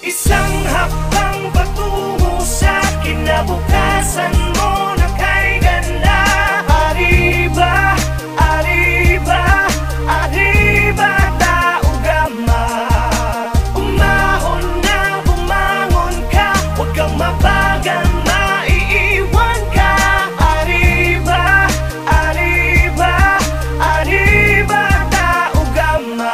Isang hakbang patungo sa kinabukasan mo na kay ganda. Arriba, arriba, arriba, tao gama. Umahon na bumangon ka, huwag kang mabagal, maiiwan ka. Arriba, arriba, arriba, tao gama.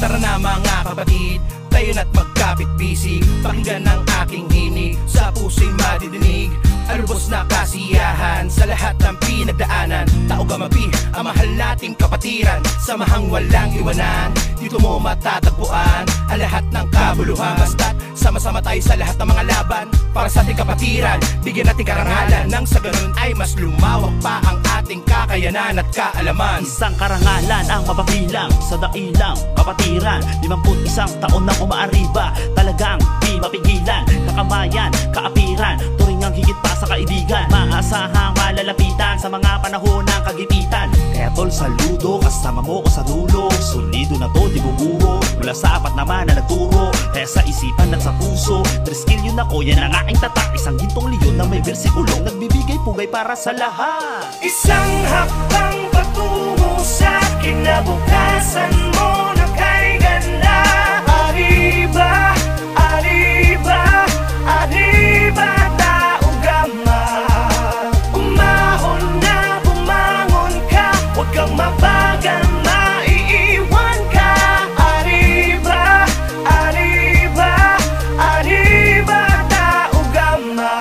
Tara na mga kapatid, tayo na't magkapit-bisig. Pakinggan ang aking hinig, sa puso'y madidinig. Alubos na kasiyahan sa lahat ng pinagdaanan. Tao gamapi, ang mahal nating kapatiran. Samahang walang iwanan, dito mo matatagpuan ang lahat ng kabuluhan. Basta't sama-sama tayo sa lahat ng mga laban para sa ating kapatiran. Bigyan natin karangalan, nang sa ganun ay mas lumawak pa ang ating kakayanan at kaalaman. Isang karangalan ang mapapilang sa dailang kapatiran. 51 taon nang umaariba, talagang di mapigilan. Kakamayan, kaapiran, turing ang higit pa sa kaibigan. Maasahang malalapitan sa mga panahon ng kagipitan. Kaya tol, saludo, kasama mo ko sa dulo. Solido na to, di bubuho, mula sa apat naman na nagturo. Kaya sa isipan at sa puso, 3 skill yun ako, yan ang aking tatak. Isang gintong leon na may bersikulong nagbibigay pugay para sa lahat. Isang hakbang patungo sa kinabukasan mo na kay ganda. Arriba, arriba, arriba, tao gama. Umahon na bumangon ka, huwag kang mabagal, maiiwan ka. Arriba, arriba, arriba, tao gama.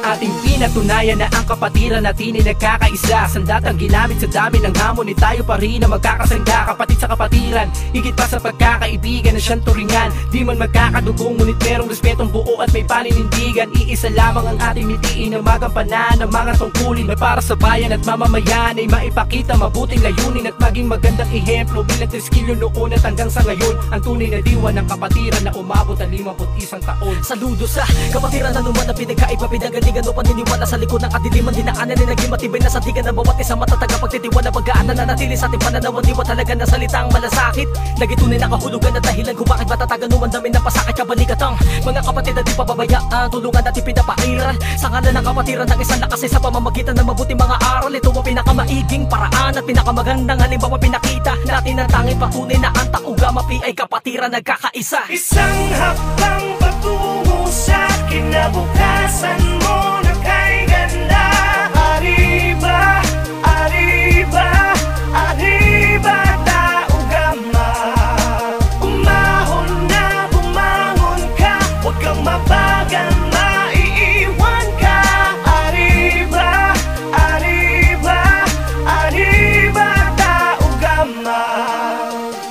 Ating pinatunayan na ang kapatiran natin ay nagkakaisa. Sandatang ginamit sa dami ng hamon, ni tayo pa rin na magkakasangga. Kapatid sa kapatiran, higit pa sa pagkakaibigan na siyang turingan. Di man magkakadugong, ngunit merong respetong buo at may paninindigan. Iisa lamang ang ating mitiin na magampanan ng mga tungkulin na para sa bayan at mamamayan ay maipakita mabuting layunin at maging magandang ehemplo bilang teskilyo noon at hanggang sa ngayon. Ang tunay na diwa ng kapatiran na umabot ang 51 taon. Saludo sa kapatiran na naman na pinagkaiba, pinagalingan o paniniwala sa likod ng kadiliman. Dinaanan na naging matibay na sandigan ng bawat isang matataga. Pagtitiwala, pagkaanan na natili sa ating pananawan. Diwa talaga na salitang malasakit, nagitunay na kahulugan at dahilan kung bakit matatagan numandamin ng pasakit kabalikat ang mga kapatid na di pababayaan. Tulungan natin pinapairal sa ngalan ng kapatiran ng isang lakas sa pamamagitan ng mabuting mga aral. Ito ang pinakamaiging paraan at pinakamagandang halimbawa pinakita natin ang tanging patunay na ang tao gamapi ay kapatiran nagkakaisa. Isang hakbang patungo sa kinabukasan mo na kay ganda. Arriba, arriba, arriba, tao gama. Umahon na bumangon ka, huwag kang mabagal, maiiwan ka. Arriba, arriba, arriba, tao gama.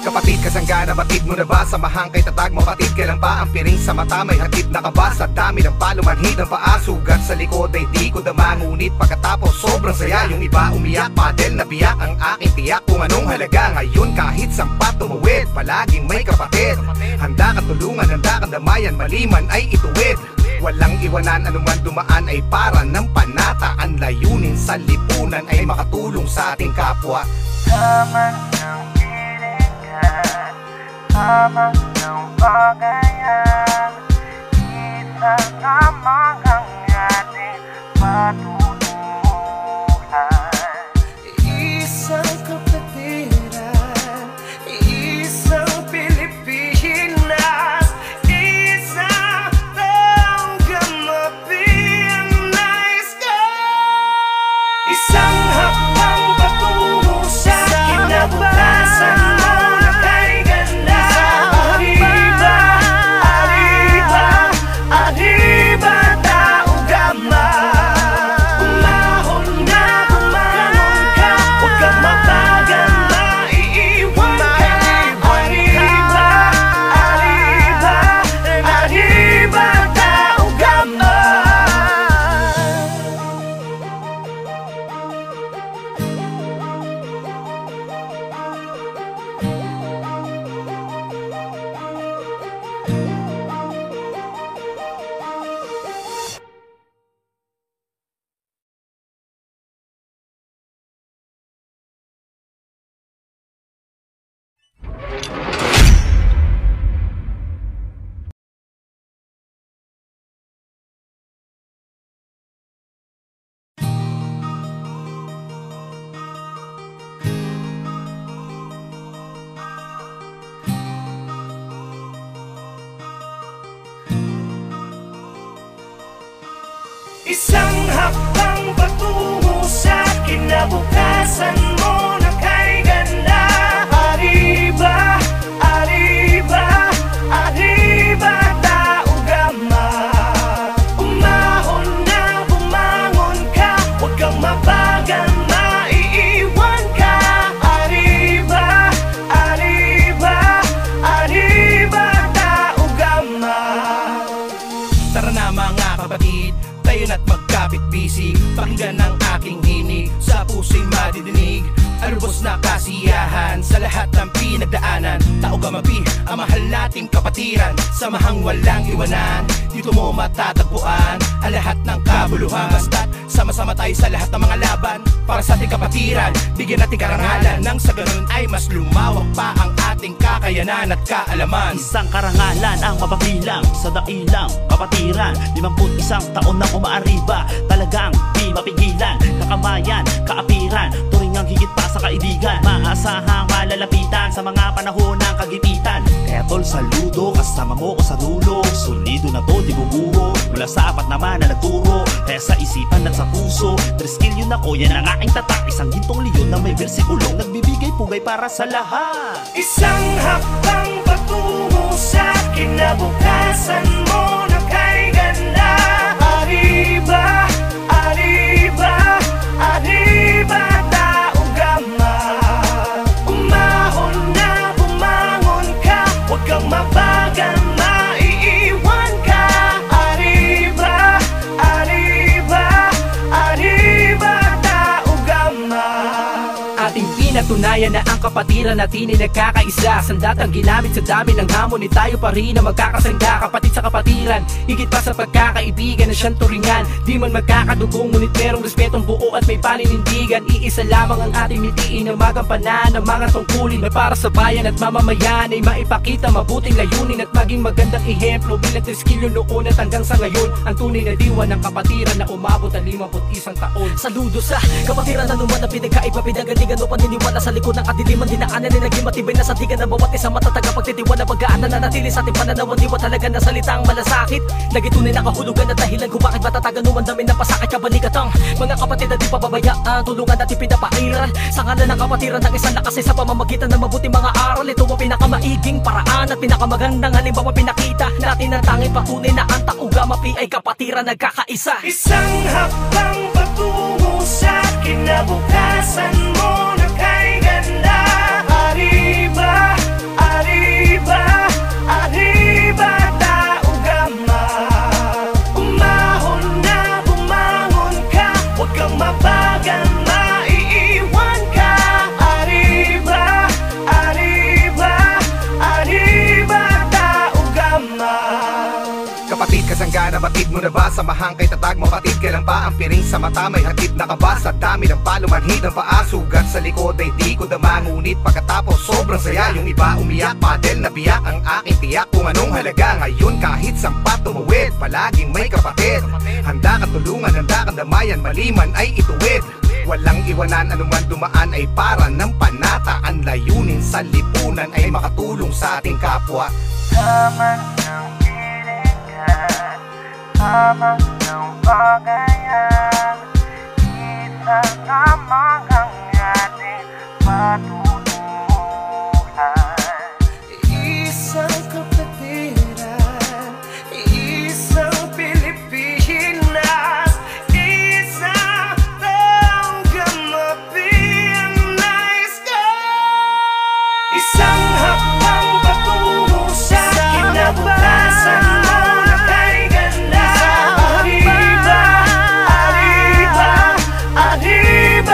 Kapatid, kasangga na batid mo na ba? Samahang kay tatag, mapatid, kailan pa ang piring sa mata? May hatid na ka ba? Sa dami ng palumanhid ng paa, sugat sa likod ay di ko dama. Ngunit pagkatapos sobrang saya, yung iba umiyak, padel na biyak ang aking tiyak. Kung anong halaga ngayon kahit sampat tumuwid, palaging may kapatid. Handa ka tulungan, handa kang damayan, maliman ay ituwid. Walang iwanan, anuman dumaan ay para ng panata. Ang layunin sa lipunan ay makatulong sa ating kapwa. Tama ng hilingan, tama ng bagayan, isa lamang ang ating patutunguhan. Isang kapatiran, isang Pilipinas, isang tao gamapi ang nais ko. Isang hakbang patungo sa kinabukasan mo na kay ganda. Arriba, arriba, arriba, tao gama. kinabukasan mo na kay ganda. Arriba, arriba, arriba, taugama. Umahon na bumangon ka, huwag kang mabagal, maiiwan ka. Arriba, arriba, arriba, taugama. Tara na mga kapatid, tayo na't magkapit-bisig. Pakinggan ang aking hinig, sa puso'y madidinig. Alubos na kasiyahan sa lahat ng pinagdaanan. Taugamapi, ang mahal nating kapatiran. Samahang walang iwanan, dito mo matatagpuan ang lahat ng kabuluhan. Basta't sama-sama tayo sa lahat ng mga laban para sa ating kapatiran. Bigyan natin karangalan, nang sa ganun ay mas lumawak pa ang ating kakayanan at kaalaman. Isang karangalan ang mapapilang sa dailang kapatiran. 51 taon nang umaariba, talagang di mapigilan. Kakamayan, kaapiran, turingang higit pa sa kaibigan. Maasahang malalapitan sa mga panahon ng kagipitan. Kaya tol, saludo, kasama mo ko sa dulo. Solido na to, di bubuho, mula sa apat naman na nagturo. Kaya sa isipan at sa puso, triskill yun ako, yan ang aking tatak. Isang gintong leon na may bersikulong nagbibigay pugay para sa lahat. Isang hakbang patungo sa kinabukasan mo na kay ganda. Arriba, arriba, arriba, taugama. Umahon na bumangon ka, huwag kang mabagal, maiiwan ka. Arriba, arriba, arriba, taugama. Ating pinatunayan na ang kapatiran natin ay nagkakaisa. Sandatang ginamit sa dami ng hamon, ni tayo pa rin na magkakasangga. Kapatid sa kapatiran, higit pa sa pagkakaibigan na siyang turingan. Di man magkakadugong, ngunit merong respetong buo at may paninindigan. Iisa lamang ang ating mitiin na magampanan ng mga tungkulin na para sa bayan at mamamayan ay maipakita mabuting layunin at maging magandang ehemplo bilang triskilyo noon at hanggang sa ngayon. Ang tunay na diwa ng kapatiran na umabot ang 51 taon. Saludo sa kapatiran na naman na pinagkaiba, pinagalingan o paniniwala sa likod ng kadiliman. Dinaanan ay naging matibay na sandigan ng bawat isang matataga pagtitiwala. Pagkaanan na natili sa ating pananaw, diwa talaga na salitang malasakit. Nagitunay na kahulugan at dahilan kung bakit matatagan o mandamin na pasakit kabaligatang mga kapatid na di pababayaan, tulungan at ipinapairal sa ngalan ng kapatiran ng isang lakas sa pamamagitan ng mabuting mga aral. Ito ang pinakamaiging paraan at pinakamagandang halimbawa pinakita natin ang tanging patunay na ang taugamapi ay kapatiran nagkakaisa. Isang hakbang patungo sa kinabukasan mo na kay ganda. Arriba, arriba, arriba, taugama. Umahon na bumangon ka, huwag kang mabagal, maiiwan ka. Arriba, arriba, arriba, taugama. Kapatid, kasanggana, batid mo na ba? Samahang kay tatag, mapatid, kailan pa ang piring sa mata? May hatid na ka sa dami ng palumanhid ng paa? Sugat sa likod ay di ko dama, ngunit pagkatapos sobrang saya. Yung iba umiyak, padel na biyak ang aking tiyak. Kung anong halaga ngayon kahit sampat tumuwid, palaging may kapatid. Handa kang tulungan, handa kang damayan, maliman ay ituwid. Walang iwanan, anuman dumaan ay para ng panata. Ang layunin sa lipunan ay makatulong sa ating kapwa. Tama ng pilingan, tama ng bagayan. Isa lamang ang ating patutunguhan. Isang kapatiran, isang Pilipinas, isang taugamapi ang nais ko. Isang hakbang patungo sa kinabukasan mo na kay ganda. Arriba, arriba, arriba.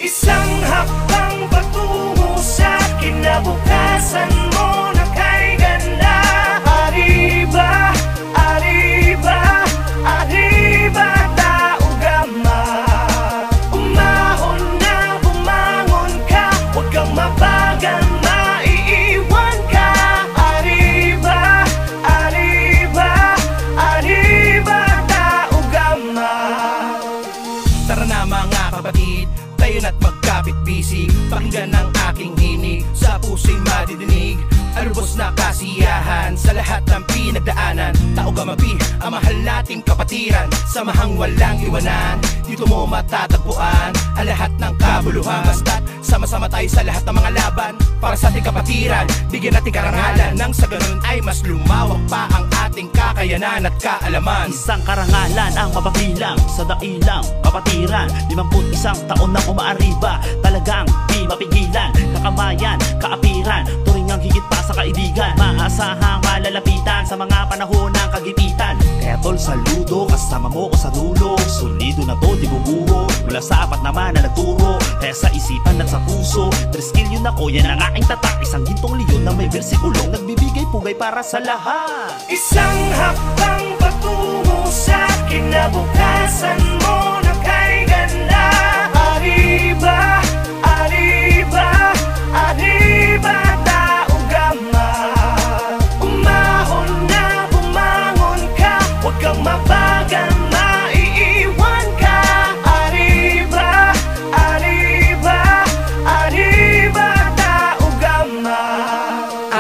Isang hakbang patungo sa kinabukasan mo na kay ganda. Arriba, arriba, arriba, tao gama. Umahon na bumangon ka, huwag kang mabagal, maiiwan ka. Arriba, arriba, arriba, tao gama. Tara na mga kapatid, tayo na't magkapit-bisig. Pakinggan ang aking hini, sa puso'y madidinig. Arubos na kasiyahan sa lahat ng pinagdaanan. Tao Gamapi, ang mahal nating kapatiran. Samahang walang iwanan, dito mo matatagpuan ang lahat ng kabuluhan. Basta't sama-sama tayo sa lahat ng mga laban para sa ating kapatiran. Bigyan natin karangalan nang sa ganun ay mas lumawak pa ang ating kakayanan at kaalaman. Isang karangalan ang mapapilang sa dailang kapatiran. 51 taon nang umaariba, talagang di mapigilan. Kakamayan, kaapiran, turingang higit pa sa kaibigan. Maasahang malalapitan sa mga panahon ng kagipitan. Kaya tol, saludo, kasama mo ko sa dulo. Solido na to, di bubuho, mula sa apat naman na nagturo. Kaya sa isipan at sa puso, triskill yun ako, yan ang aking tatak. Isang gintong leon na may bersikulong nagbibigay pugay para sa lahat. Isang hakbang patungo sa kinabukasan mo na kay ganda. Arriba, arriba, arriba, tao gama. Umahon na bumangon ka, huwag kang mabagal, maiiwan ka. Arriba, arriba, arriba, tao gama.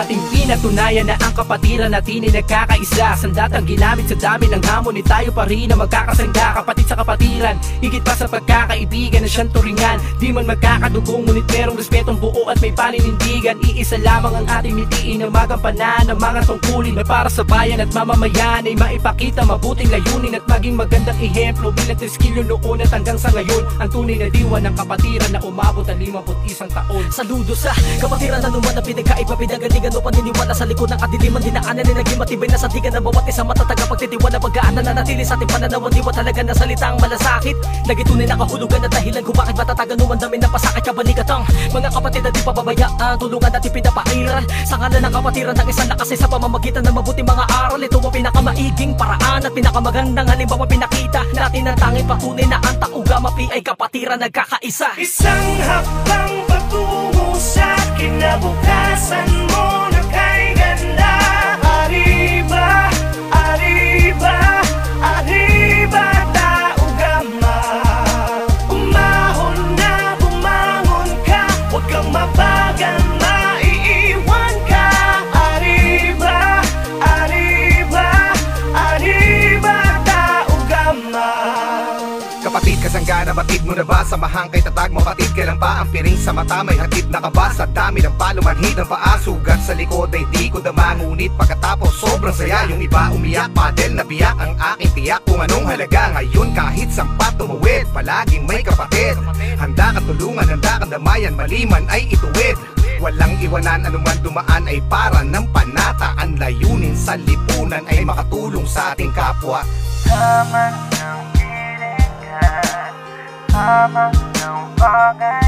Ating pinatunayan na ang kapatiran natin ay nagkakaisa. Sandatang ginamit sa dami ng hamon, ni tayo pa rin na magkakasangga. Kapatid sa kapatiran, higit pa sa pagkakaibigan na siyang turingan. Di man magkakadugong, ngunit merong respetong buo at may paninindigan. Iisa lamang ang ating mitiin na magampanan ng mga tungkulin na para sa bayan at mamamayan ay maipakita mabuting layunin at maging magandang ehemplo bilang triskilyo noon at hanggang sa ngayon. Ang tunay na diwa ng kapatiran na umabot ang 51 taon. Saludo sa kapatiran na naman na pinagkaiba, pinagalingan o paniniwala sa likod ng kadiliman. Dinaanan ay naging matibay na sandigan ng bawat isang matatag. Pagtitiwala, pagkaanan na natili sa ating pananaw. Diwa talaga na salitang malasakit, nagitunay na kahulugan at dahilan kung bakit matatagan umandami ng pasakit kabaligatang mga kapatid na di pababayaan. Tulungan at ipinapairal sa ngalan ng kapatiran ng isang lakas sa pamamagitan ng mabuting mga aral. Ito ang pinakamaiging paraan at pinakamagandang halimbawa pinakita natin ang tanging patunay na ang Tao Gamapi ay kapatiran nagkakaisa. Isang hakbang patungo sa kinabukasan mo na kay ganda. Arriba, arriba, arriba, tao gama. Umahon na bumangon ka, huwag kang mabagal, maiiwan ka. Arriba, arriba, arriba, tao gama. Kapatid, kasanggana, batid mo na ba? Samahang kay tatag, mapatid, kailan pa ang piring sa mata? May hatid na ka ba? Sa dami ng palumanhid ng paa, sugat sa likod ay di ko dama. Ngunit pagkatapos sobrang saya, yung iba umiyak, padel na biyak ang aking tiyak. Kung anong halaga ngayon kahit sampat tumuwid, palaging may kapatid. Handa kang tulungan, handa kang damayan, maliman ay ituwid. Walang iwanan, anuman dumaan ay para ng panata. Ang layunin sa lipunan ay makatulong sa ating kapwa. Tama ng pilingan, tama ng bagay.